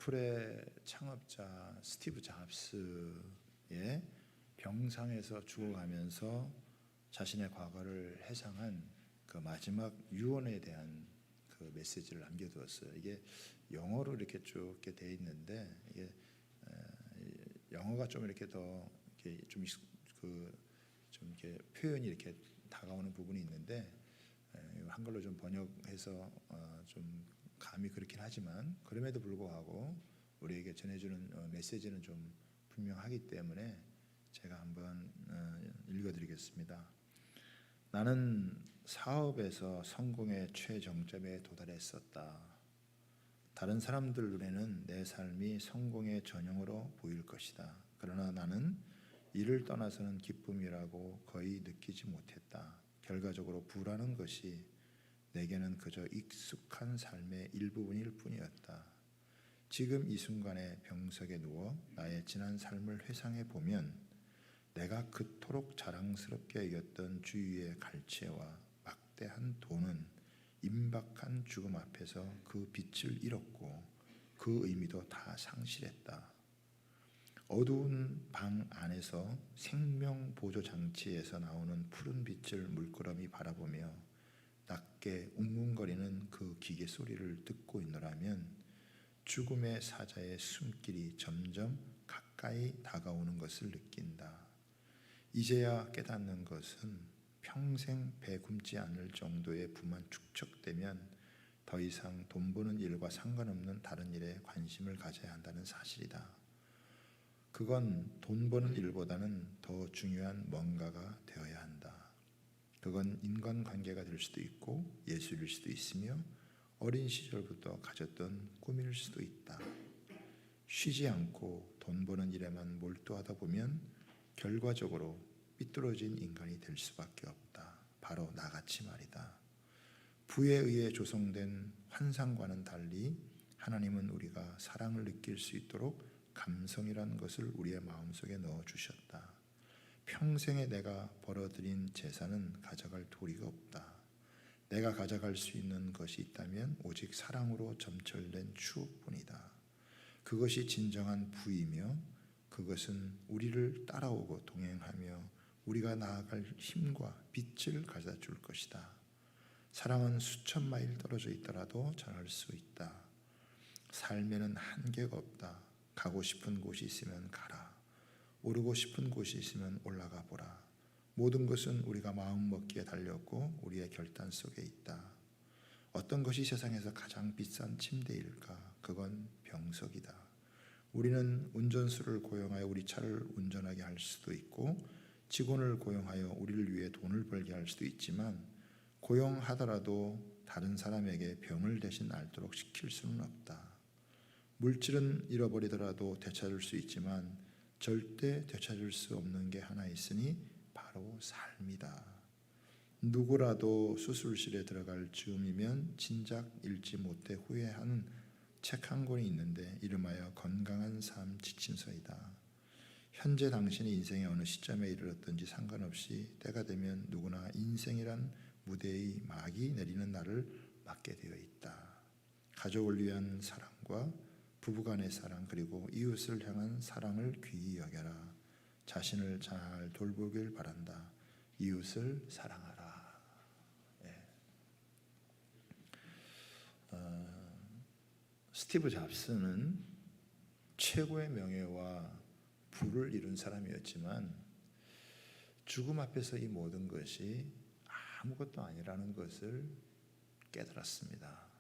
애플의 창업자 스티브 잡스의 병상에서 죽어가면서 자신의 과거를 해상한 그 마지막 유언에 대한 그 메시지를 남겨두었어요. 이게 영어로 이렇게 쭉 이렇게 돼 있는데 이게 영어가 좀 이렇게 더 이렇게 좀 이렇게 표현이 이렇게 다가오는 부분이 있는데 한글로 좀 번역해서 좀 감이 그렇긴 하지만 그럼에도 불구하고 우리에게 전해주는 메시지는 좀 분명하기 때문에 제가 한번 읽어드리겠습니다. 나는 사업에서 성공의 최정점에 도달했었다. 다른 사람들 눈에는 내 삶이 성공의 전형으로 보일 것이다. 그러나 나는 이를 떠나서는 기쁨이라고 거의 느끼지 못했다. 결과적으로 부라는 것이 내게는 그저 익숙한 삶의 일부분일 뿐이었다. 지금 이 순간에 병석에 누워 나의 지난 삶을 회상해 보면 내가 그토록 자랑스럽게 여겼던 주위의 갈채와 막대한 돈은 임박한 죽음 앞에서 그 빛을 잃었고 그 의미도 다 상실했다. 어두운 방 안에서 생명보조장치에서 나오는 푸른 빛을 물끄러미 바라보며 낮게 웅웅거리는 그 기계 소리를 듣고 있노라면 죽음의 사자의 숨길이 점점 가까이 다가오는 것을 느낀다. 이제야 깨닫는 것은 평생 배 굶지 않을 정도의 부만 축적되면 더 이상 돈 버는 일과 상관없는 다른 일에 관심을 가져야 한다는 사실이다. 그건 돈 버는 일보다는 더 중요한 뭔가가 되어야 한다. 그건 인간관계가 될 수도 있고 예술일 수도 있으며 어린 시절부터 가졌던 꿈일 수도 있다. 쉬지 않고 돈 버는 일에만 몰두하다 보면 결과적으로 삐뚤어진 인간이 될 수밖에 없다. 바로 나같이 말이다. 부에 의해 조성된 환상과는 달리 하나님은 우리가 사랑을 느낄 수 있도록 감성이라는 것을 우리의 마음속에 넣어주셨다. 평생에 내가 벌어들인 재산은 가져갈 도리가 없다. 내가 가져갈 수 있는 것이 있다면 오직 사랑으로 점철된 추억뿐이다. 그것이 진정한 부이며 그것은 우리를 따라오고 동행하며 우리가 나아갈 힘과 빛을 가져다 줄 것이다. 사랑은 수천 마일 떨어져 있더라도 전할 수 있다. 삶에는 한계가 없다. 가고 싶은 곳이 있으면 가라. 오르고 싶은 곳이 있으면 올라가 보라. 모든 것은 우리가 마음먹기에 달렸고 우리의 결단 속에 있다. 어떤 것이 세상에서 가장 비싼 침대일까? 그건 병석이다. 우리는 운전수를 고용하여 우리 차를 운전하게 할 수도 있고 직원을 고용하여 우리를 위해 돈을 벌게 할 수도 있지만 고용하더라도 다른 사람에게 병을 대신 앓도록 시킬 수는 없다. 물질은 잃어버리더라도 되찾을 수 있지만 절대 되찾을 수 없는 게 하나 있으니 바로 삶이다. 누구라도 수술실에 들어갈 즈음이면 진작 읽지 못해 후회하는 책 한 권이 있는데 이름하여 건강한 삶 지침서이다. 현재 당신의 인생의 어느 시점에 이르렀든지 상관없이 때가 되면 누구나 인생이란 무대의 막이 내리는 날을 맞게 되어 있다. 가족을 위한 사랑과 부부간의 사랑 그리고 이웃을 향한 사랑을 귀히 여겨라. 자신을 잘 돌보길 바란다. 이웃을 사랑하라. 예. 스티브 잡스는 최고의 명예와 부를 이룬 사람이었지만 죽음 앞에서 이 모든 것이 아무것도 아니라는 것을 깨달았습니다.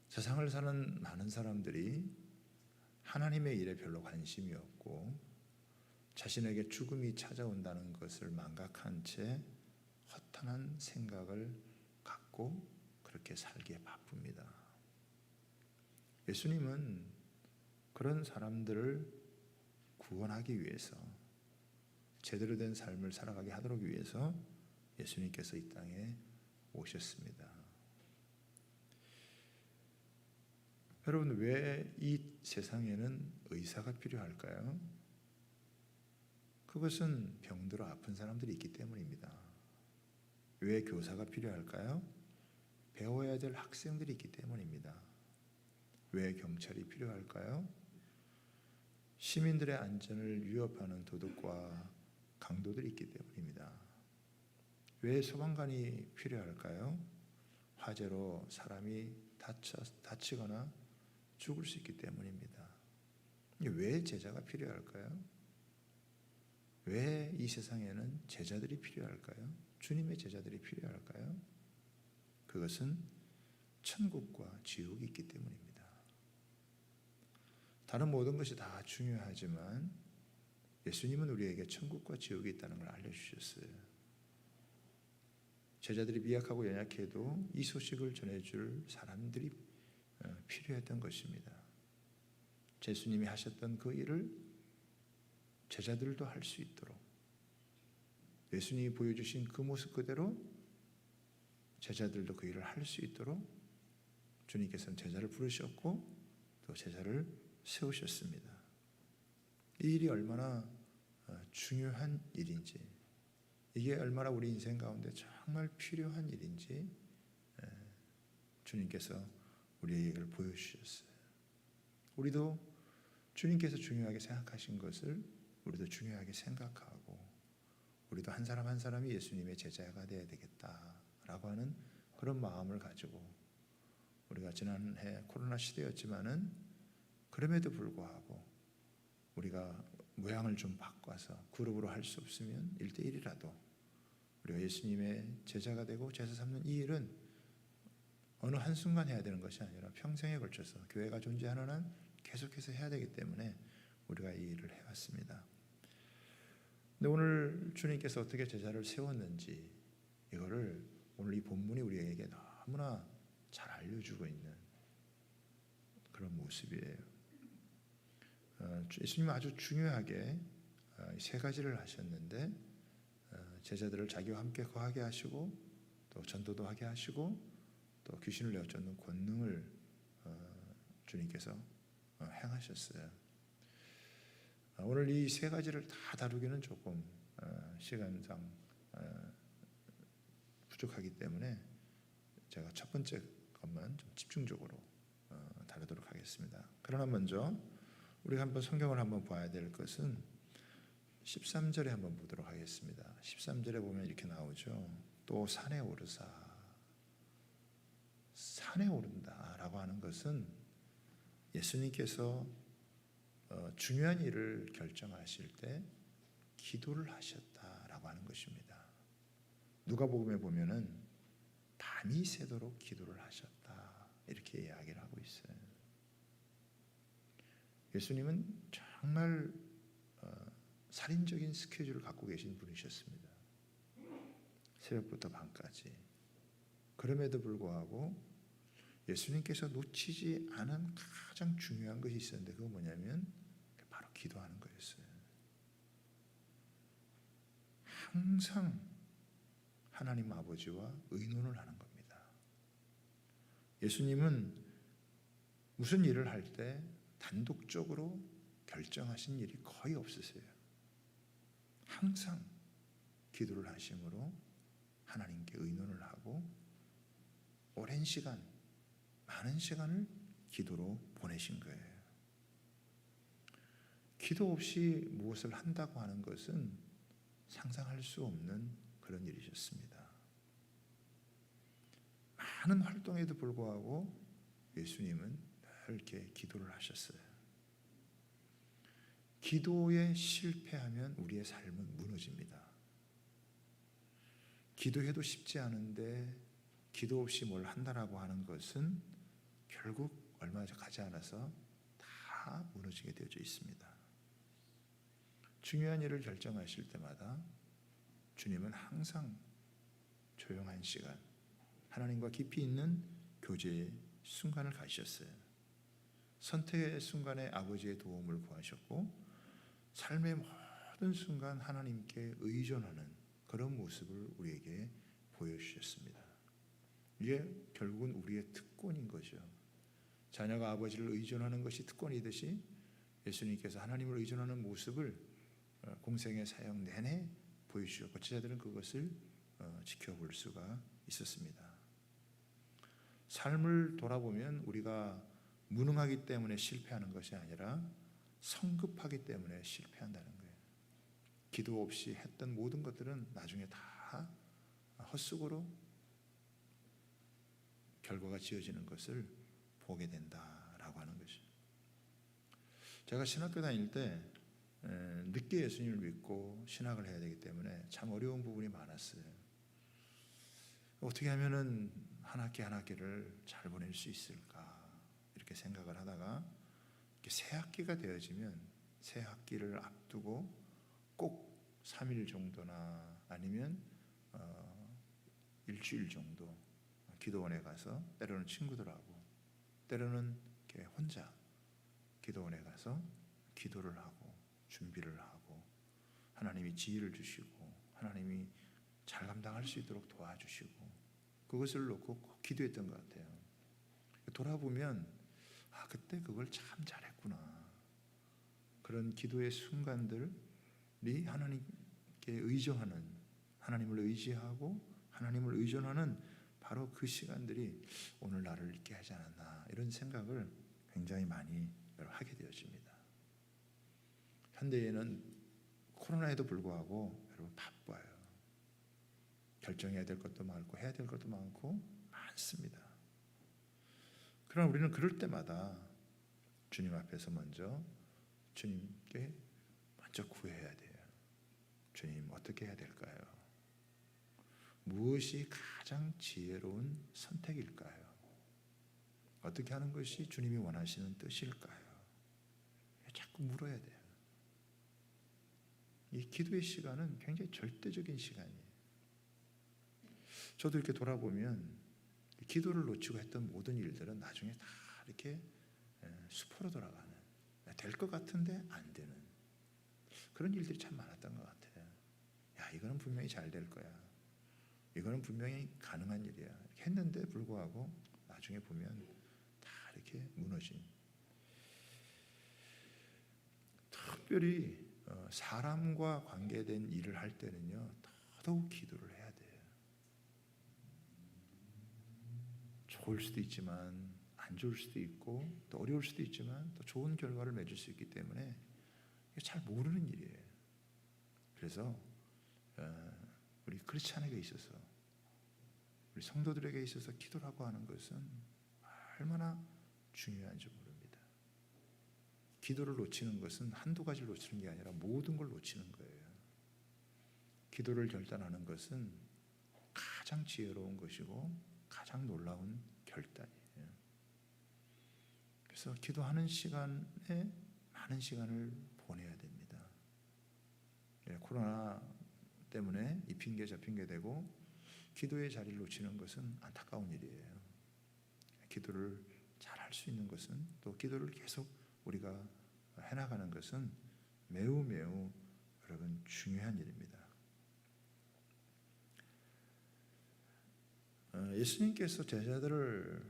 세상을 사는 많은 사람들이 하나님의 일에 별로 관심이 없고 자신에게 죽음이 찾아온다는 것을 망각한 채 허탄한 생각을 갖고 그렇게 살기에 바쁩니다. 예수님은 그런 사람들을 구원하기 위해서 제대로 된 삶을 살아가게 하도록 위해서 예수님께서 이 땅에 오셨습니다. 여러분, 왜 이 세상에는 의사가 필요할까요? 그것은 병들어 아픈 사람들이 있기 때문입니다. 왜 교사가 필요할까요? 배워야 될 학생들이 있기 때문입니다. 왜 경찰이 필요할까요? 시민들의 안전을 위협하는 도둑과 강도들이 있기 때문입니다. 왜 소방관이 필요할까요? 화재로 사람이 다치거나 죽을 수 있기 때문입니다. 왜 제자가 필요할까요? 왜 이 세상에는 제자들이 필요할까요? 주님의 제자들이 필요할까요? 그것은 천국과 지옥이 있기 때문입니다. 다른 모든 것이 다 중요하지만 예수님은 우리에게 천국과 지옥이 있다는 걸 알려주셨어요. 제자들이 미약하고 연약해도 이 소식을 전해줄 사람들이 필요했던 것입니다. 예수님이 하셨던 그 일을 제자들도 할 수 있도록, 예수님이 보여주신 그 모습 그대로 제자들도 그 일을 할 수 있도록 주님께서는 제자를 부르셨고 또 제자를 세우셨습니다. 이 일이 얼마나 중요한 일인지, 이게 얼마나 우리 인생 가운데 정말 필요한 일인지 주님께서 우리에게 이걸 보여주셨어요. 우리도 주님께서 중요하게 생각하신 것을 우리도 중요하게 생각하고, 우리도 한 사람 한 사람이 예수님의 제자가 되어야 되겠다라고 하는 그런 마음을 가지고, 우리가 지난해 코로나 시대였지만은 그럼에도 불구하고 우리가 모양을 좀 바꿔서 그룹으로 할 수 없으면 1대1이라도 우리가 예수님의 제자가 되고 제자 삼는 이 일은 어느 한순간 해야 되는 것이 아니라 평생에 걸쳐서 교회가 존재하는 한 계속해서 해야 되기 때문에 우리가 이 일을 해왔습니다. 근데 오늘 주님께서 어떻게 제자를 세웠는지, 이거를 오늘 이 본문이 우리에게 너무나 잘 알려주고 있는 그런 모습이에요. 예수님은 아주 중요하게 세 가지를 하셨는데, 제자들을 자기와 함께 거하게 하시고 또 전도도 하게 하시고 또 귀신을 내어쫓는 권능을 주님께서 행하셨어요. 오늘 이 세 가지를 다 다루기는 조금 시간상 부족하기 때문에 제가 첫 번째 것만 좀 집중적으로 다루도록 하겠습니다. 그러나 먼저 우리가 한번 성경을 한번 봐야 될 것은 13절에 한번 보도록 하겠습니다. 13절에 보면 이렇게 나오죠. 또 산에 오르사. 산에 오른다라고 하는 것은 예수님께서 중요한 일을 결정하실 때 기도를 하셨다라고 하는 것입니다. 누가복음에 보면은 밤이 새도록 기도를 하셨다 이렇게 이야기를 하고 있어요. 예수님은 정말 살인적인 스케줄을 갖고 계신 분이셨습니다. 새벽부터 밤까지. 그럼에도 불구하고 예수님께서 놓치지 않은 가장 중요한 것이 있었는데, 그건 뭐냐면 바로 기도하는 거였어요. 항상 하나님 아버지와 의논을 하는 겁니다. 예수님은 무슨 일을 할 때 단독적으로 결정하신 일이 거의 없으세요. 항상 기도를 하심으로 하나님께 의논을 하고 오랜 시간, 많은 시간을 기도로 보내신 거예요. 기도 없이 무엇을 한다고 하는 것은 상상할 수 없는 그런 일이셨습니다. 많은 활동에도 불구하고 예수님은 늘 이렇게 기도를 하셨어요. 기도에 실패하면 우리의 삶은 무너집니다. 기도해도 쉽지 않은데 기도 없이 뭘 한다라고 하는 것은 결국 얼마 가지 않아서 다 무너지게 되어져 있습니다. 중요한 일을 결정하실 때마다 주님은 항상 조용한 시간, 하나님과 깊이 있는 교제의 순간을 가지셨어요. 선택의 순간에 아버지의 도움을 구하셨고, 삶의 모든 순간 하나님께 의존하는 그런 모습을 우리에게 보여주셨습니다. 이게 결국은 우리의 특권인 거죠. 자녀가 아버지를 의존하는 것이 특권이듯이 예수님께서 하나님을 의존하는 모습을 공생의 사역 내내 보여주셨고, 제자들은 그것을 지켜볼 수가 있었습니다. 삶을 돌아보면 우리가 무능하기 때문에 실패하는 것이 아니라 성급하기 때문에 실패한다는 거예요. 기도 없이 했던 모든 것들은 나중에 다 헛수고로 결과가 지어지는 것을 보게 된다라고 하는 것이죠. 제가 신학교 다닐 때 늦게 예수님을 믿고 신학을 해야 되기 때문에 참 어려운 부분이 많았어요. 어떻게 하면은 한 학기 한 학기를 잘 보낼 수 있을까 이렇게 생각을 하다가 새 학기가 되어지면 새 학기를 앞두고 꼭 3일 정도나 아니면 일주일 정도 기도원에 가서 때로는 친구들하고 때로는 이렇게 혼자 기도원에 가서 기도를 하고 준비를 하고 하나님이 지혜를 주시고 하나님이 잘 감당할 수 있도록 도와주시고 그것을 놓고 꼭 기도했던 것 같아요. 돌아보면 그때 그걸 참 잘했구나. 그런 기도의 순간들이 하나님께 의존하는, 하나님을 의지하고 하나님을 의존하는 바로 그 시간들이 오늘 나를 있게 하지 않았나 이런 생각을 굉장히 많이 하게 되어집니다. 현대에는 코로나에도 불구하고 여러분 바빠요. 결정해야 될 것도 많고 해야 될 것도 많고 많습니다. 그러나 우리는 그럴 때마다 주님 앞에서 먼저 주님께 먼저 구해야 돼요. 주님 어떻게 해야 될까요? 무엇이 가장 지혜로운 선택일까요? 어떻게 하는 것이 주님이 원하시는 뜻일까요? 자꾸 물어야 돼요. 이 기도의 시간은 굉장히 절대적인 시간이에요. 저도 이렇게 돌아보면 기도를 놓치고 했던 모든 일들은 나중에 다 이렇게 수포로 돌아가는, 될 것 같은데 안 되는 그런 일들이 참 많았던 것 같아요. 야, 이거는 분명히 잘 될 거야. 이거는 분명히 가능한 일이야. 이렇게 했는데 불구하고 나중에 보면 다 이렇게 무너진. 특별히 사람과 관계된 일을 할 때는요, 더더욱 기도를 해야 돼요. 좋을 수도 있지만 안 좋을 수도 있고 또 어려울 수도 있지만 또 좋은 결과를 맺을 수 있기 때문에 잘 모르는 일이에요. 그래서 우리 크리스찬에게 있어서 우리 성도들에게 있어서 기도라고 하는 것은 얼마나 중요한지 모릅니다. 기도를 놓치는 것은 한두 가지를 놓치는 게 아니라 모든 걸 놓치는 거예요. 기도를 결단하는 것은 가장 지혜로운 것이고 가장 놀라운 결단이에요. 그래서 기도하는 시간에 많은 시간을 보내야 됩니다. 코로나 때문에 이 핑계 저 핑계 대고 기도의 자리를 놓치는 것은 안타까운 일이에요. 기도를 잘 할 수 있는 것은 또 기도를 계속 우리가 해나가는 것은 매우 매우 여러분 중요한 일입니다. 예수님께서 제자들을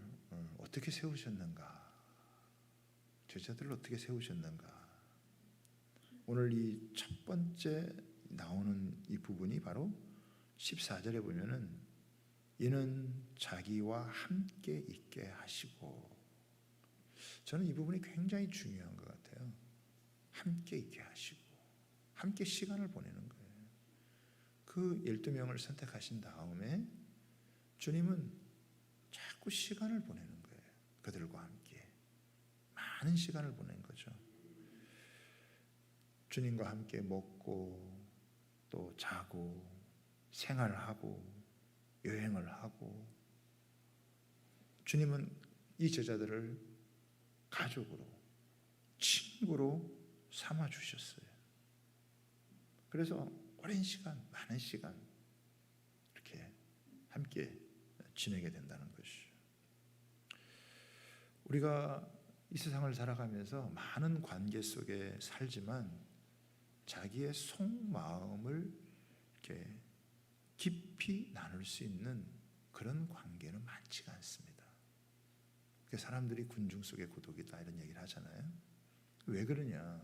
어떻게 세우셨는가? 제자들을 어떻게 세우셨는가? 오늘 이 첫 번째 나오는 이 부분이 바로 14절에 보면은 이는 자기와 함께 있게 하시고, 저는 이 부분이 굉장히 중요한 것 같아요. 함께 있게 하시고 함께 시간을 보내는 거예요. 그 12명을 선택하신 다음에 주님은 자꾸 시간을 보내는 거예요. 그들과 함께 많은 시간을 보낸 거죠. 주님과 함께 먹고 또 자고 생활하고 여행을 하고, 주님은 이 제자들을 가족으로 친구로 삼아 주셨어요. 그래서 오랜 시간, 많은 시간 이렇게 함께 지내게 된다는 것이죠. 우리가 이 세상을 살아가면서 많은 관계 속에 살지만 자기의 속마음을 이렇게 깊이 나눌 수 있는 그런 관계는 많지가 않습니다. 사람들이 군중 속의 고독이다 이런 얘기를 하잖아요. 왜 그러냐?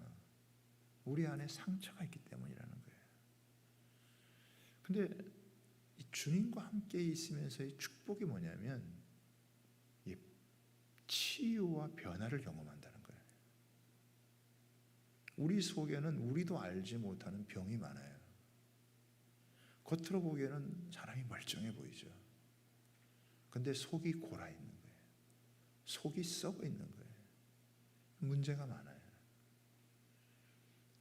우리 안에 상처가 있기 때문이라는 거예요. 근데 이 주님과 함께 있으면서의 축복이 뭐냐면 이 치유와 치유와 변화를 경험한다는 거예요. 우리 속에는 우리도 알지 못하는 병이 많아요. 겉으로 보기에는 사람이 멀쩡해 보이죠. 근데 속이 골아 있는 거예요. 속이 썩어 있는 거예요. 문제가 많아요.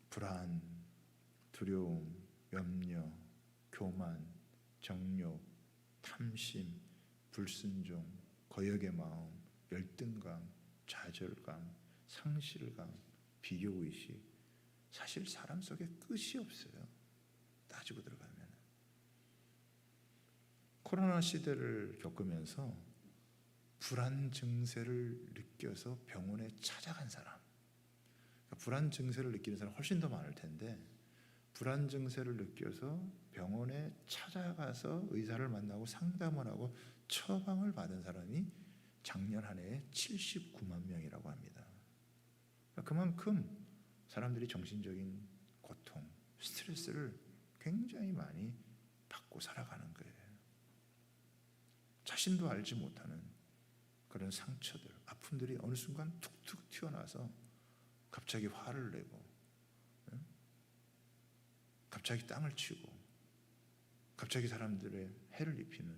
불안, 두려움, 염려, 교만, 정욕, 탐심, 불순종, 거역의 마음, 열등감, 좌절감, 상실감, 비교의식. 사실 사람 속에 끝이 없어요. 따지고 들어가면. 코로나 시대를 겪으면서 불안 증세를 느껴서 병원에 찾아간 사람, 불안 증세를 느끼는 사람 훨씬 더 많을 텐데, 불안 증세를 느껴서 병원에 찾아가서 의사를 만나고 상담을 하고 처방을 받은 사람이 작년 한 해에 79만 명이라고 합니다. 그만큼 사람들이 정신적인 고통, 스트레스를 굉장히 많이 받고 살아가는 거예요. 자신도 알지 못하는 그런 상처들, 아픔들이 어느 순간 툭툭 튀어나와서 갑자기 화를 내고, 갑자기 땅을 치고, 갑자기 사람들의 해를 입히는,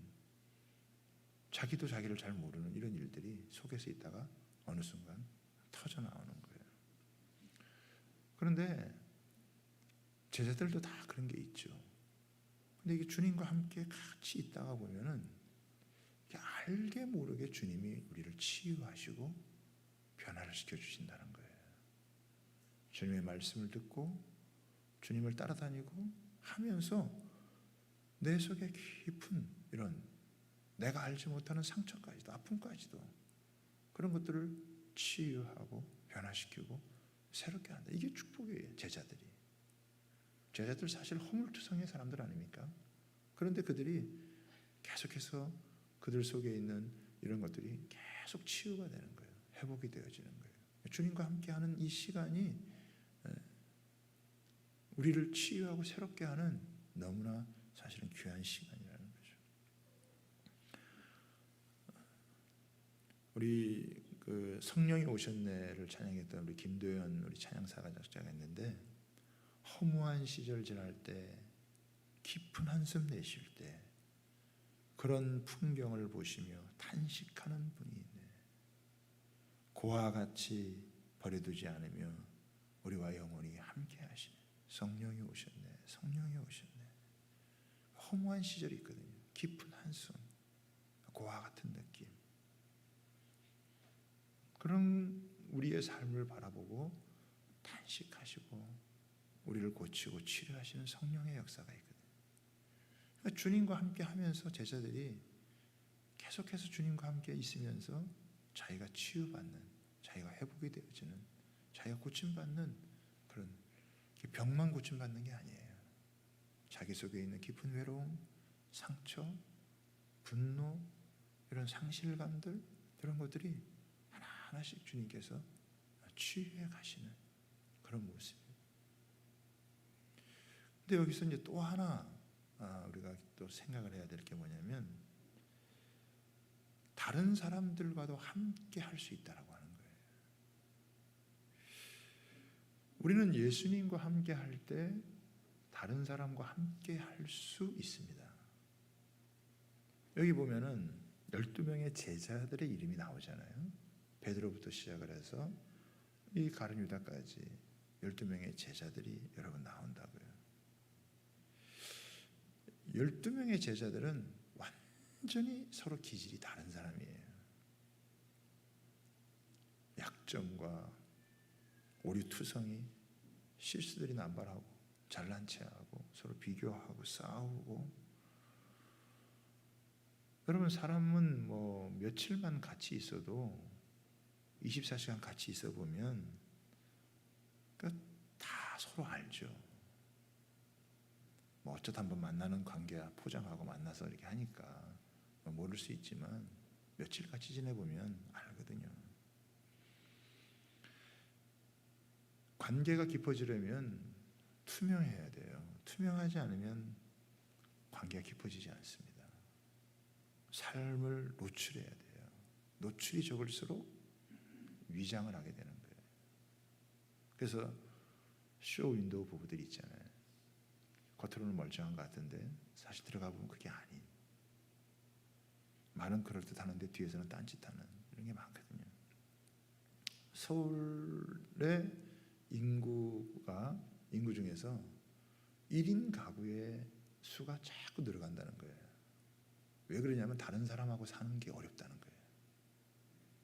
자기도 자기를 잘 모르는 이런 일들이 속에서 있다가 어느 순간 터져 나오는 거예요. 그런데 제자들도 다 그런 게 있죠. 근데 이게 주님과 함께 같이 있다가 보면은 알게 모르게 주님이 우리를 치유하시고 변화를 시켜주신다는 거예요. 주님의 말씀을 듣고 주님을 따라다니고 하면서 내 속에 깊은 이런 내가 알지 못하는 상처까지도, 아픔까지도, 그런 것들을 치유하고 변화시키고 새롭게 한다. 이게 축복이에요. 제자들 사실 허물투성의 사람들 아닙니까? 그런데 그들이 계속해서 그들 속에 있는 이런 것들이 계속 치유가 되는 거예요. 회복이 되어지는 거예요. 주님과 함께하는 이 시간이 우리를 치유하고 새롭게 하는 너무나 사실은 귀한 시간이라는 거죠. 우리 그 성령이 오셨네를 찬양했던 우리 김도현 우리 찬양사가 작곡했는데, 허무한 시절 지날 때, 깊은 한숨 내쉴 때 그런 풍경을 보시며 탄식하는 분이 있네. 고와 같이 버려두지 않으며 우리와 영원히 함께 하시네. 성령이 오셨네. 성령이 오셨네. 허무한 시절이 있거든요. 깊은 한숨, 고와 같은 느낌. 그런 우리의 삶을 바라보고 탄식하시고 우리를 고치고 치료하시는 성령의 역사가 있거든요. 그러니까 주님과 함께 하면서 제자들이 계속해서 주님과 함께 있으면서 자기가 치유받는, 자기가 회복이 되어지는, 자기가 고침받는, 그런 병만 고침받는 게 아니에요. 자기 속에 있는 깊은 외로움, 상처, 분노, 이런 상실감들, 이런 것들이 하나하나씩 주님께서 치유해 가시는 그런 모습이에요. 근데 여기서 이제 또 하나 우리가 또 생각을 해야 될 게 뭐냐면, 다른 사람들과도 함께 할 수 있다라고 하는 거예요. 우리는 예수님과 함께 할 때 다른 사람과 함께 할 수 있습니다. 여기 보면은 12명의 제자들의 이름이 나오잖아요. 베드로부터 시작을 해서 이 가룟 유다까지 12명의 제자들이 여러분 나온다고요. 12명의 제자들은 완전히 서로 기질이 다른 사람이에요. 약점과 오류투성이, 실수들이 남발하고 잘난 체하고 서로 비교하고 싸우고. 여러분, 사람은 뭐 며칠만 같이 있어도 24시간 같이 있어 보면 다 서로 알죠. 뭐 어쩌다 한번 만나는 관계야 포장하고 만나서 이렇게 하니까 모를 수 있지만 며칠 같이 지내보면 알거든요. 관계가 깊어지려면 투명해야 돼요. 투명하지 않으면 관계가 깊어지지 않습니다. 삶을 노출해야 돼요. 노출이 적을수록 위장을 하게 되는 거예요. 그래서 쇼 윈도우 부부들이 있잖아요. 겉으로는 멀쩡한 것 같은데 사실 들어가 보면 그게 아닌, 말은 그럴듯하는데 뒤에서는 딴짓하는 이런 게 많거든요. 서울의 인구 중에서 1인 가구의 수가 자꾸 늘어간다는 거예요. 왜 그러냐면 다른 사람하고 사는 게 어렵다는 거예요.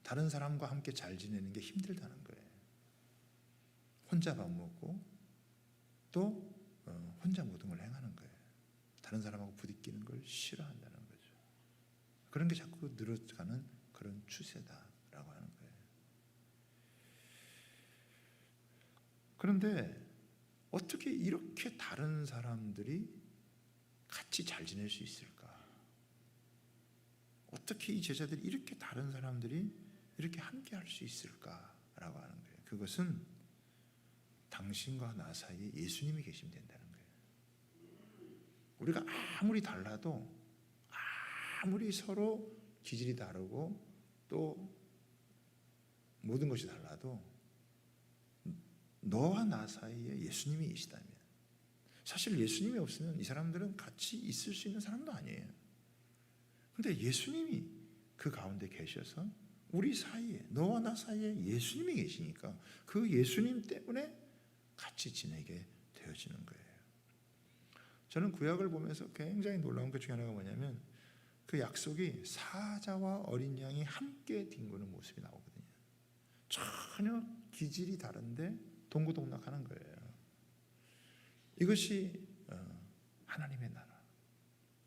다른 사람과 함께 잘 지내는 게 힘들다는 거예요. 혼자 밥 먹고 또 혼자 모든 걸 행하는 거예요. 다른 사람하고 부딪히는 걸 싫어한다는 거죠. 그런 게 자꾸 늘어가는 그런 추세다라고 하는 거예요. 그런데 어떻게 이렇게 다른 사람들이 같이 잘 지낼 수 있을까? 어떻게 이 제자들이 이렇게 다른 사람들이 이렇게 함께 할 수 있을까라고 하는 거예요. 그것은 당신과 나 사이에 예수님이 계시면 된다는 거예요. 우리가 아무리 달라도, 아무리 서로 기질이 다르고 또 모든 것이 달라도 너와 나 사이에 예수님이 계시다면, 사실 예수님이 없으면 이 사람들은 같이 있을 수 있는 사람도 아니에요. 그런데 예수님이 그 가운데 계셔서 우리 사이에, 너와 나 사이에 예수님이 계시니까 그 예수님 때문에 같이 지내게 되어지는 거예요. 저는 구약을 보면서 굉장히 놀라운 것 중에 하나가 뭐냐면 그 약속이 사자와 어린 양이 함께 뒹구는 모습이 나오거든요. 전혀 기질이 다른데 동고동락하는 거예요. 이것이 하나님의 나라.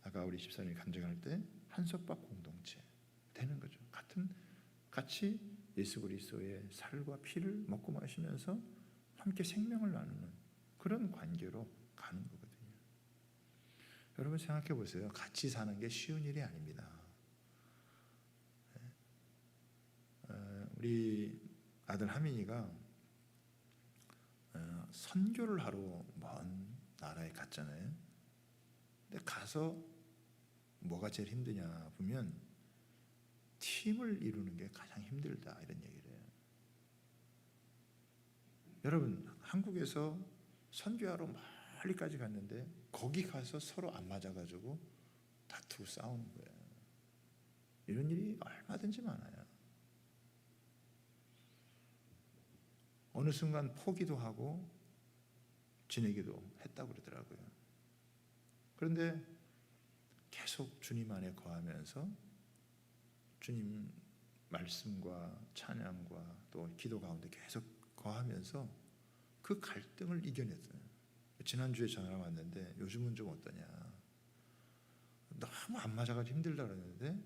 아까 우리 집사님이 간증할 때 한솥밥 공동체 되는 거죠. 같이 예수 그리스도의 살과 피를 먹고 마시면서 함께 생명을 나누는 그런 관계로 가는 거거든요. 여러분 생각해 보세요. 같이 사는 게 쉬운 일이 아닙니다. 우리 아들 하민이가 선교를 하러 먼 나라에 갔잖아요. 근데 가서 뭐가 제일 힘드냐 보면 팀을 이루는 게 가장 힘들다 이런 얘기를 해요. 여러분 한국에서 선교하러 멀리까지 갔는데 거기 가서 서로 안 맞아가지고 다투고 싸우는 거예요. 이런 일이 얼마든지 많아요. 어느 순간 포기도 하고 지내기도 했다고 그러더라고요. 그런데 계속 주님 안에 거하면서 주님 말씀과 찬양과 또 기도 가운데 계속 거하면서 그 갈등을 이겨냈어요. 지난주에 전화가 왔는데 요즘은 좀 어떠냐, 너무 안 맞아가지고 힘들다 그러는데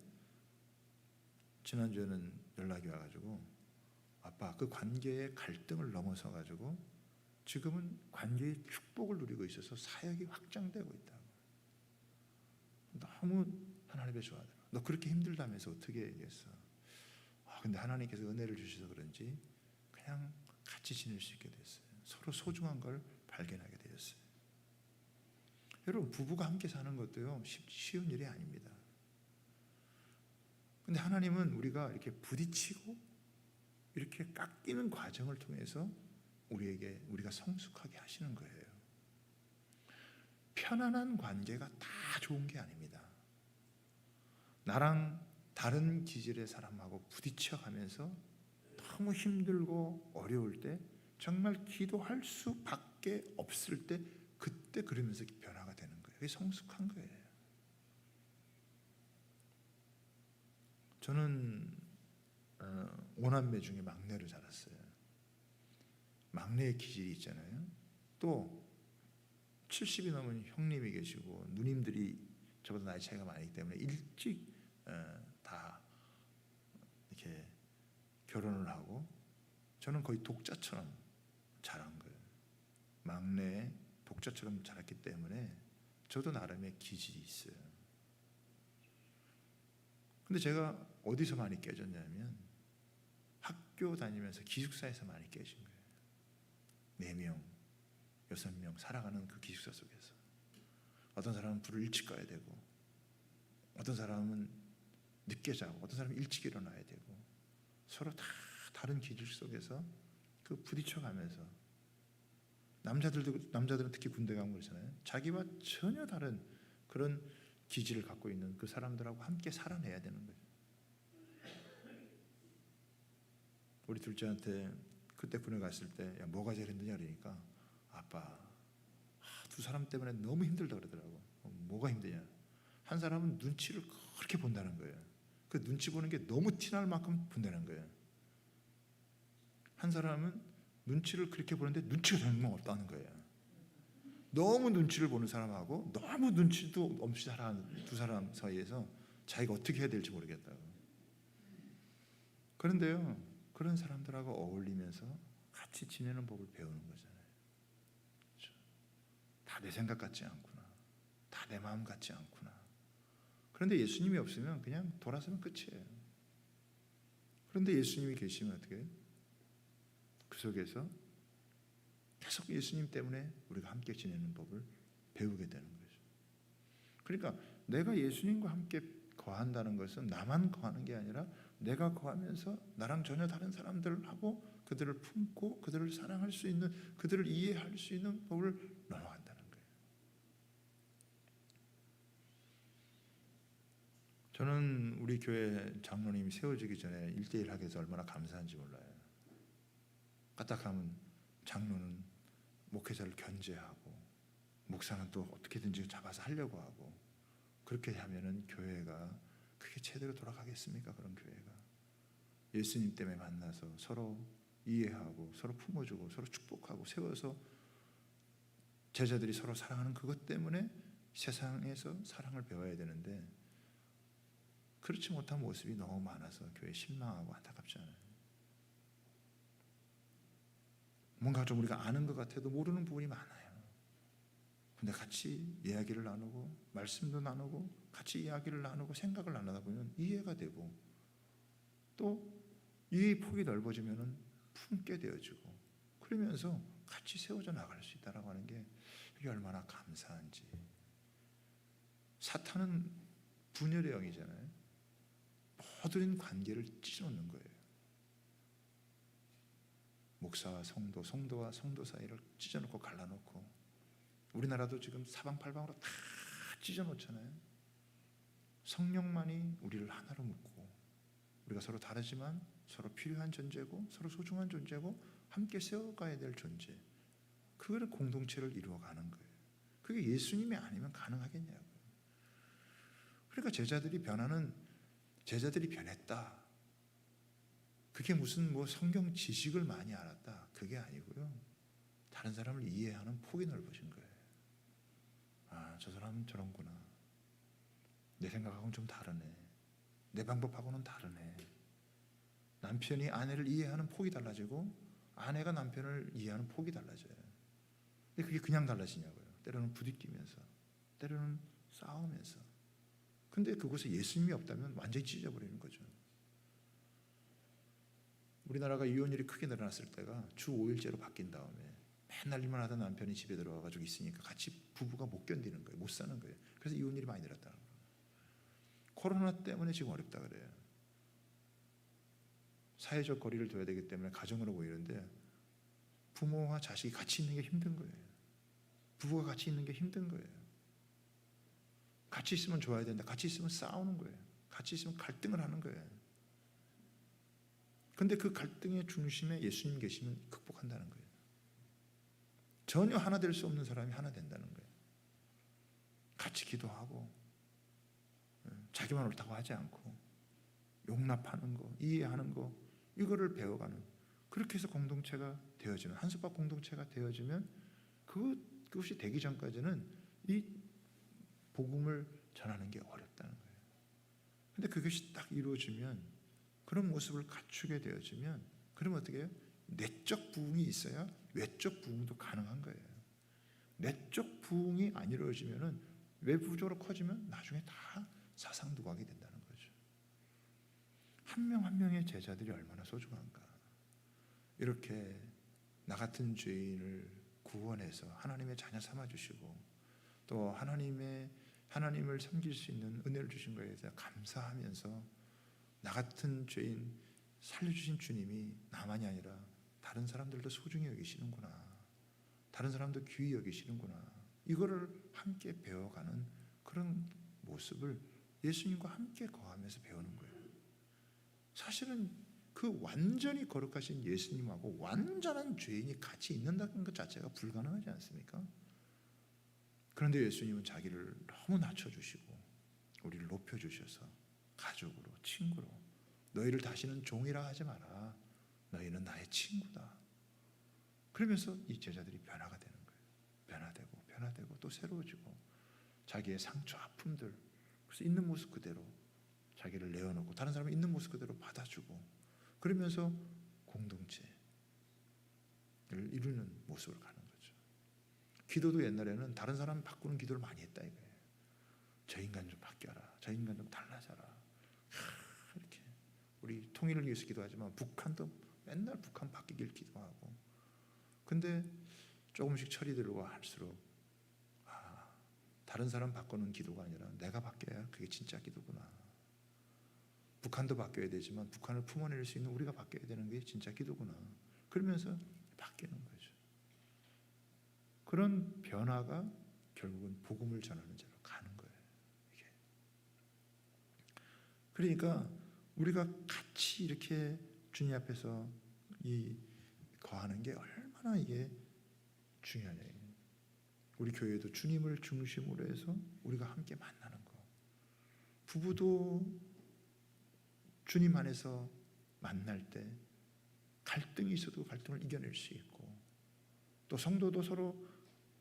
지난주에는 연락이 와가지고 아빠 그 관계의 갈등을 넘어서 가지고 지금은 관계의 축복을 누리고 있어서 사역이 확장되고 있다고. 너무 하나님의 좋아하더라. 너 그렇게 힘들다면서 어떻게 얘기했어? 근데 하나님께서 은혜를 주셔서 그런지 그냥 같이 지낼 수 있게 됐어요. 서로 소중한 걸 발견하게 되었어요. 여러분 부부가 함께 사는 것도요 쉬운 일이 아닙니다. 근데 하나님은 우리가 이렇게 부딪히고 이렇게 깎이는 과정을 통해서 우리가 성숙하게 하시는 거예요. 편안한 관계가 다 좋은 게 아닙니다. 나랑 다른 기질의 사람하고 부딪혀가면서 너무 힘들고 어려울 때 정말 기도할 수밖에 없을 때 그때 그러면서 변화가 되는 거예요. 그게 성숙한 거예요. 저는 5남매 중에 막내로 자랐어요. 막내의 기질이 있잖아요. 또 70이 넘은 형님이 계시고 누님들이 저보다 나이 차이가 많기 때문에 일찍 다 이렇게 결혼을 하고 저는 거의 독자처럼 자란 거예요. 막내 독자처럼 자랐기 때문에 저도 나름의 기질이 있어요. 근데 제가 어디서 많이 깨졌냐면 학교 다니면서 기숙사에서 많이 깨진 거예요. 4명, 6명 살아가는 그 기숙사 속에서 어떤 사람은 불을 일찍 꺼야 되고 어떤 사람은 늦게 자고 어떤 사람은 일찍 일어나야 되고 서로 다 다른 기질 속에서 그 부딪혀가면서 남자들은 특히 군대 가면 그러잖아요. 자기와 전혀 다른 그런 기질을 갖고 있는 그 사람들하고 함께 살아내야 되는 거죠. 우리 둘째한테 그때 군에 갔을 때 야, 뭐가 제일 힘드냐 그러니까 아빠 두 사람 때문에 너무 힘들다 그러더라고. 뭐가 힘드냐? 한 사람은 눈치를 그렇게 본다는 거예요. 그 눈치 보는 게 너무 티날 만큼 본다는 거예요. 한 사람은 눈치를 그렇게 보는데 눈치가 정말 없다는 거예요. 너무 눈치를 보는 사람하고 너무 눈치도 없이 살아가는 두 사람 사이에서 자기가 어떻게 해야 될지 모르겠다고. 그런데요, 그런 사람들하고 어울리면서 같이 지내는 법을 배우는 거잖아요. 그렇죠? 다 내 생각 같지 않구나. 다 내 마음 같지 않구나. 그런데 예수님이 없으면 그냥 돌아서면 끝이에요. 그런데 예수님이 계시면 어떻게 해요? 그 속에서 계속 예수님 때문에 우리가 함께 지내는 법을 배우게 되는 거죠. 그러니까 내가 예수님과 함께 거한다는 것은 나만 거하는 게 아니라 내가 거하면서 나랑 전혀 다른 사람들하고 그들을 품고 그들을 사랑할 수 있는, 그들을 이해할 수 있는 법을 넘어간다는 거예요. 저는 우리 교회 장로님이 세워지기 전에 1대1 하게 해서 얼마나 감사한지 몰라요. 까딱하면 장로는 목회자를 견제하고 목사는 또 어떻게든지 잡아서 하려고 하고, 그렇게 하면은 교회가 그게 제대로 돌아가겠습니까? 그런 교회가 예수님 때문에 만나서 서로 이해하고 서로 품어주고 서로 축복하고 세워서 제자들이 서로 사랑하는 그것 때문에 세상에서 사랑을 배워야 되는데, 그렇지 못한 모습이 너무 많아서 교회 실망하고 안타깝잖아요. 뭔가 좀 우리가 아는 것 같아도 모르는 부분이 많아요. 근데 같이 이야기를 나누고 말씀도 나누고 같이 이야기를 나누고 생각을 나누다 보면 이해가 되고 또 이 폭이 넓어지면 품게 되어지고 그러면서 같이 세워져 나갈 수 있다라고 하는 게 이게 얼마나 감사한지. 사탄은 분열의 영이잖아요. 모든 관계를 찢어놓는 거예요. 목사와 성도, 성도와 성도 사이를 찢어놓고 갈라놓고, 우리나라도 지금 사방팔방으로 다 찢어놓잖아요. 성령만이 우리를 하나로 묶고, 우리가 서로 다르지만 서로 필요한 존재고 서로 소중한 존재고 함께 세워가야 될 존재, 그거를 공동체를 이루어가는 거예요. 그게 예수님이 아니면 가능하겠냐고요. 그러니까 제자들이 변했다. 그게 무슨 뭐 성경 지식을 많이 알았다, 그게 아니고요. 다른 사람을 이해하는 폭이 넓어진 거예요. 아, 저 사람은 저런구나. 내 생각하고는 좀 다르네. 내 방법하고는 다르네. 남편이 아내를 이해하는 폭이 달라지고 아내가 남편을 이해하는 폭이 달라져요. 근데 그게 그냥 달라지냐고요. 때로는 부딪히면서, 때로는 싸우면서. 근데 그곳에 예수님이 없다면 완전히 찢어버리는 거죠. 우리나라가 이혼율이 크게 늘어났을 때가 주 5일제로 바뀐 다음에 맨날 일만 하던 남편이 집에 들어와가지고 있으니까 같이 부부가 못 견디는 거예요. 못 사는 거예요. 그래서 이혼율이 많이 늘었다는 거예요. 코로나 때문에 지금 어렵다 그래요. 사회적 거리를 둬야 되기 때문에 가정으로 모이는데 부모와 자식이 같이 있는 게 힘든 거예요. 부부가 같이 있는 게 힘든 거예요. 같이 있으면 좋아야 되는데 같이 있으면 싸우는 거예요. 같이 있으면 갈등을 하는 거예요. 근데 그 갈등의 중심에 예수님 계시면 극복한다는 거예요. 전혀 하나 될 수 없는 사람이 하나 된다는 거예요. 같이 기도하고 자기만 옳다고 하지 않고 용납하는 거, 이해하는 거, 이거를 배워가는, 그렇게 해서 공동체가 되어지는, 한솥밥 공동체가 되어지면 그것이 되기 전까지는 이 복음을 전하는 게 어렵다는 거예요. 근데 그것이 딱 이루어지면, 그런 모습을 갖추게 되어지면, 그러면 어떻게 해요? 내적 부흥이 있어야 외적 부흥도 가능한 거예요. 내적 부흥이 안 이루어지면은 외부적으로 커지면 나중에 다 사상두각이 된다는 거죠. 한 명 한 명의 제자들이 얼마나 소중한가. 이렇게 나 같은 죄인을 구원해서 하나님의 자녀 삼아 주시고 또 하나님을 섬길 수 있는 은혜를 주신 것에 대해서 감사하면서 나 같은 죄인 살려주신 주님이 나만이 아니라 다른 사람들도 소중히 여기시는구나. 다른 사람도 귀히 여기시는구나. 이거를 함께 배워가는 그런 모습을 예수님과 함께 거하면서 배우는 거예요. 사실은 그 완전히 거룩하신 예수님하고 완전한 죄인이 같이 있는다는 것 자체가 불가능하지 않습니까? 그런데 예수님은 자기를 너무 낮춰주시고 우리를 높여주셔서 가족으로, 친구로, 너희를 다시는 종이라 하지 마라. 너희는 나의 친구다. 그러면서 이 제자들이 변화가 되는 거예요. 변화되고 또 새로워지고 자기의 상처, 아픔들, 그래서 있는 모습 그대로 자기를 내어놓고 다른 사람이 있는 모습 그대로 받아주고 그러면서 공동체를 이루는 모습을 가는 거죠. 기도도 옛날에는 다른 사람 바꾸는 기도를 많이 했다 이거예요. 저 인간 좀 바뀌어라. 저 인간 좀 달라져라. 이렇게 우리 통일을 위해서 기도하지만 북한도 맨날 북한 바뀌길 기도하고 근데 조금씩 철이 들고 할수록 다른 사람 바꾸는 기도가 아니라 내가 바뀌어야 그게 진짜 기도구나. 북한도 바뀌어야 되지만 북한을 품어낼 수 있는 우리가 바뀌어야 되는 게 진짜 기도구나. 그러면서 바뀌는 거죠. 그런 변화가 결국은 복음을 전하는 자로 가는 거예요. 이게. 그러니까 우리가 같이 이렇게 주님 앞에서 이 거하는 게 얼마나 이게 중요하냐. 우리 교회도 주님을 중심으로 해서 우리가 함께 만나는 거. 부부도 주님 안에서 만날 때 갈등이 있어도 갈등을 이겨낼 수 있고 또 성도도 서로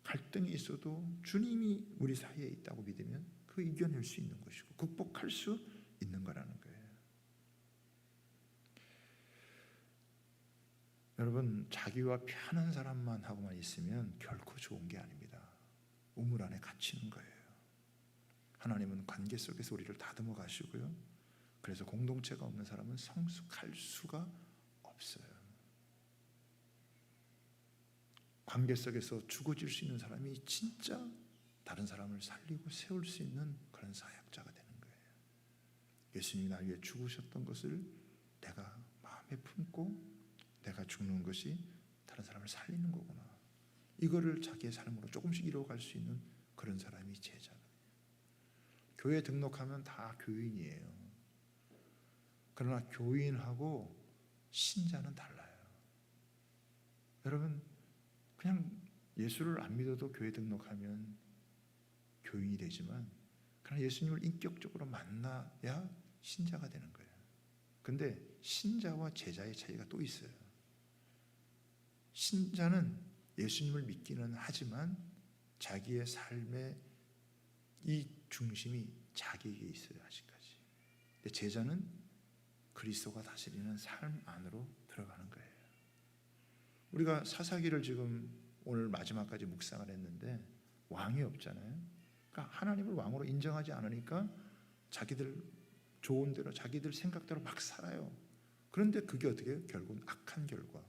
갈등이 있어도 주님이 우리 사이에 있다고 믿으면 그 이겨낼 수 있는 것이고 극복할 수 있는 거라는 거예요. 여러분 자기와 편한 사람만 하고만 있으면 결코 좋은 게 아닙니다. 우물 안에 갇히는 거예요. 하나님은 관계 속에서 우리를 다듬어 가시고요. 그래서 공동체가 없는 사람은 성숙할 수가 없어요. 관계 속에서 죽어질 수 있는 사람이 진짜 다른 사람을 살리고 세울 수 있는 그런 사역자가 되는 거예요. 예수님이 날 위해 죽으셨던 것을 내가 마음에 품고 내가 죽는 것이 다른 사람을 살리는 거구나. 이거를 자기의 삶으로 조금씩 이루어갈 수 있는 그런 사람이 제자예요. 교회 등록하면 다 교인이에요. 그러나 교인하고 신자는 달라요. 여러분 그냥 예수를 안 믿어도 교회 등록하면 교인이 되지만 그러나 예수님을 인격적으로 만나야 신자가 되는 거예요. 근데 신자와 제자의 차이가 또 있어요. 신자는 예수님을 믿기는 하지만 자기의 삶의 이 중심이 자기에게 있어요. 아직까지. 근데 제자는 그리스도가 다스리는 삶 안으로 들어가는 거예요. 우리가 사사기를 지금 오늘 마지막까지 묵상을 했는데 왕이 없잖아요. 그러니까 하나님을 왕으로 인정하지 않으니까 자기들 좋은 대로 자기들 생각대로 막 살아요. 그런데 그게 어떻게 해요? 결국은 악한 결과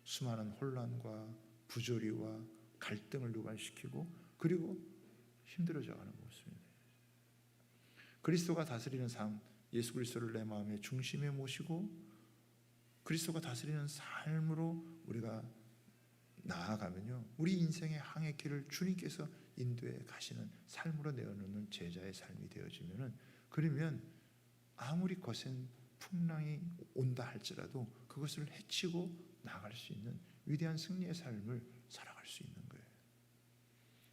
수많은 혼란과 부조리와 갈등을 유발시키고 그리고 힘들어져가는 모습입니다. 그리스도가 다스리는 삶, 예수 그리스도를 내 마음의 중심에 모시고 그리스도가 다스리는 삶으로 우리가 나아가면요, 우리 인생의 항해 길을 주님께서 인도해 가시는 삶으로 내어놓는 제자의 삶이 되어지면은, 그러면 아무리 거센 풍랑이 온다 할지라도 그것을 헤치고 나아갈 수 있는 위대한 승리의 삶을 살아갈 수 있는 거예요.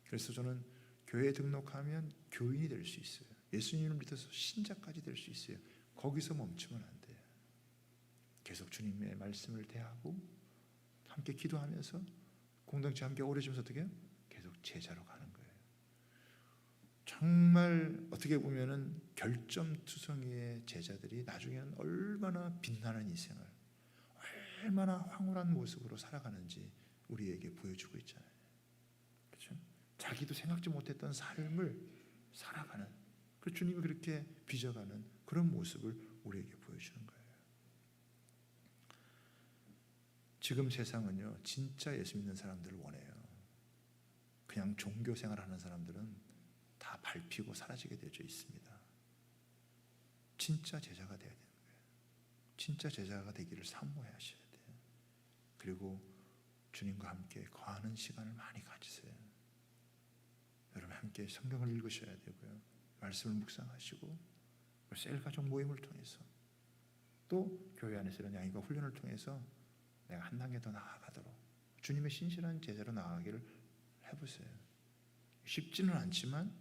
그래서 저는 교회에 등록하면 교인이 될 수 있어요. 예수님을 믿어서 신자까지 될 수 있어요. 거기서 멈추면 안 돼요. 계속 주님의 말씀을 대하고 함께 기도하면서 공동체 함께 오래지면서 어떻게 해요? 계속 제자로 가는 거예요. 정말 어떻게 보면은 결점투성이의 제자들이 나중에는 얼마나 빛나는 인생을, 얼마나 황홀한 모습으로 살아가는지 우리에게 보여주고 있잖아요. 그렇죠? 자기도 생각지 못했던 삶을 살아가는, 그 주님이 그렇게 빚어가는 그런 모습을 우리에게 보여주는 거예요. 지금 세상은요, 진짜 예수 믿는 사람들을 원해요. 그냥 종교 생활하는 사람들은 다 밟히고 사라지게 되어 있습니다. 진짜 제자가 되어야 되는 거예요. 진짜 제자가 되기를 사모하셔야 돼요. 그리고 주님과 함께 거하는 시간을 많이 가지세요. 여러분 함께 성경을 읽으셔야 되고요. 말씀을 묵상하시고 셀 가족 모임을 통해서 또 교회 안에서 이런 양육과 훈련을 통해서 내가 한 단계 더 나아가도록 주님의 신실한 제자로 나아가기를 해보세요. 쉽지는 않지만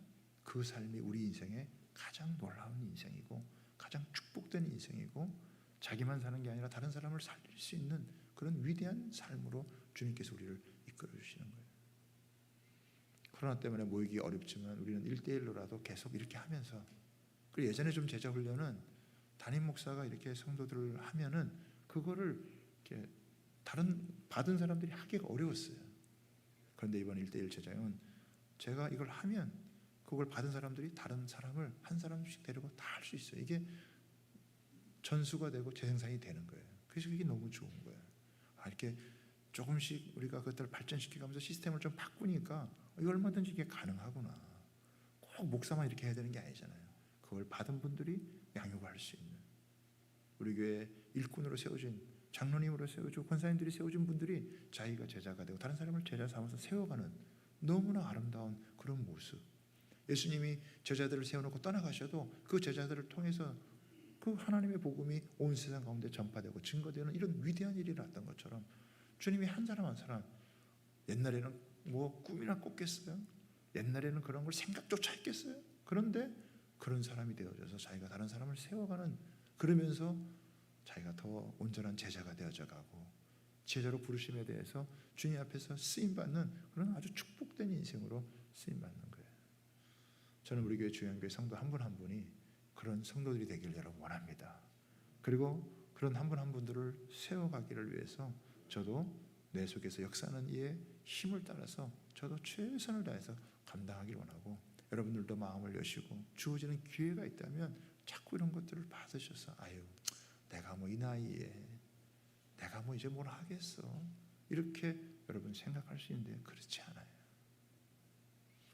그 삶이 우리 인생의 가장 놀라운 인생이고 가장 축복된 인생이고 자기만 사는 게 아니라 다른 사람을 살릴 수 있는 그런 위대한 삶으로 주님께서 우리를 이끌어 주시는 거예요. 코로나 때문에 모이기 어렵지만 우리는 1대1로라도 계속 이렇게 하면서, 그리고 예전에 좀 제자 훈련은 담임 목사가 이렇게 성도들을 하면은 그거를 이렇게 다른 받은 사람들이 하기가 어려웠어요. 그런데 이번 1대1 제자형은 제가 이걸 하면 그걸 받은 사람들이 다른 사람을 한 사람씩 데리고 다 할 수 있어요. 이게 전수가 되고 재생산이 되는 거예요. 그래서 이게 너무 좋은 거예요. 이렇게 조금씩 우리가 그것들을 발전시켜가면서 시스템을 좀 바꾸니까 이거 얼마든지 이게 가능하구나. 꼭 목사만 이렇게 해야 되는 게 아니잖아요. 그걸 받은 분들이 양육을 할 수 있는, 우리 교회 일꾼으로 세워진, 장로님으로 세워지고 권사님들이 세워진 분들이 자기가 제자가 되고 다른 사람을 제자 삼아서 세워가는 너무나 아름다운 그런 모습. 예수님이 제자들을 세워놓고 떠나가셔도 그 제자들을 통해서 그 하나님의 복음이 온 세상 가운데 전파되고 증거되는 이런 위대한 일이 났던 것처럼 주님이 한 사람 한 사람, 옛날에는 뭐 꿈이나 꿨겠어요? 옛날에는 그런 걸 생각조차 했겠어요? 그런데 그런 사람이 되어져서 자기가 다른 사람을 세워가는, 그러면서 자기가 더 온전한 제자가 되어져 가고 제자로 부르심에 대해서 주님 앞에서 쓰임받는 그런 아주 축복된 인생으로 쓰임받는 거예요. 저는 우리 교회 주양교회 성도 한 분 한 분이 그런 성도들이 되기를 여러분 원합니다. 그리고 그런 한 분 한 분들을 세워가기를 위해서 저도 내 속에서 역사하는 이의 힘을 따라서 저도 최선을 다해서 감당하기를 원하고, 여러분들도 마음을 여시고 주어지는 기회가 있다면 자꾸 이런 것들을 받으셔서 내가 뭐 이 나이에 내가 뭐 이제 뭘 하겠어 이렇게 여러분 생각할 수 있는데 그렇지 않아요.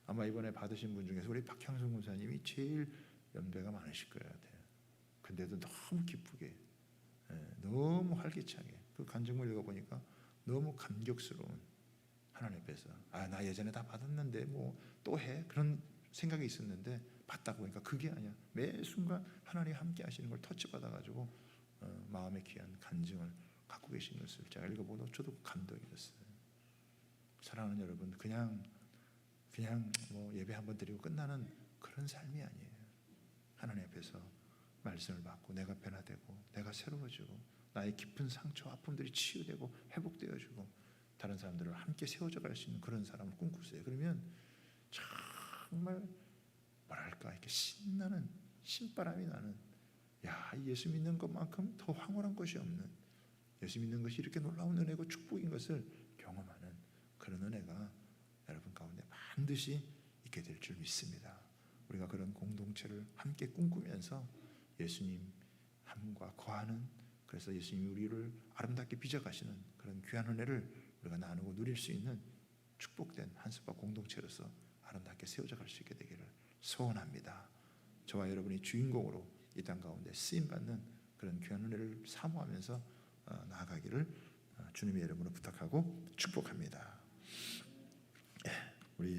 아마 이번에 받으신 분 중에서 우리 박형성 군사님이 제일 연배가 많으실 거예요. 근데도 너무 기쁘게, 너무 활기차게 그 간증을 읽어보니까 너무 감격스러운, 하나님 앞에서 나 예전에 다 받았는데 뭐 또 해? 그런 생각이 있었는데 받다가 보니까 그게 아니야. 매 순간 하나님 함께 하시는 걸 터치받아가지고 마음의 귀한 간증을 갖고 계신 것을 제가 읽어보고 저도 감동이 됐어요. 사랑하는 여러분, 그냥 뭐 예배 한번 드리고 끝나는 그런 삶이 아니에요. 하나님 앞에서 말씀을 받고 내가 변화되고 내가 새로워지고 나의 깊은 상처 아픔들이 치유되고 회복되어지고 다른 사람들을 함께 세워져 갈 수 있는 그런 사람을 꿈꾸세요. 그러면 정말 뭐랄까 이렇게 신나는 신바람이 나는, 예수 믿는 것만큼 더 황홀한 것이 없는, 예수 믿는 것이 이렇게 놀라운 은혜고 축복인 것을 경험하는 그런 은혜가 여러분 가운데 반드시 있게 될 줄 믿습니다. 우리가 그런 공동체를 함께 꿈꾸면서 예수님 함과 거하는, 그래서 예수님이 우리를 아름답게 빚어가시는 그런 귀한 은혜를 우리가 나누고 누릴 수 있는 축복된 한스파 공동체로서 아름답게 세워져 갈 수 있게 되기를 소원합니다. 저와 여러분이 주인공으로 이 땅 가운데 쓰임받는 그런 귀한 은혜를 사모하면서 나아가기를 주님의 이름으로 부탁하고 축복합니다.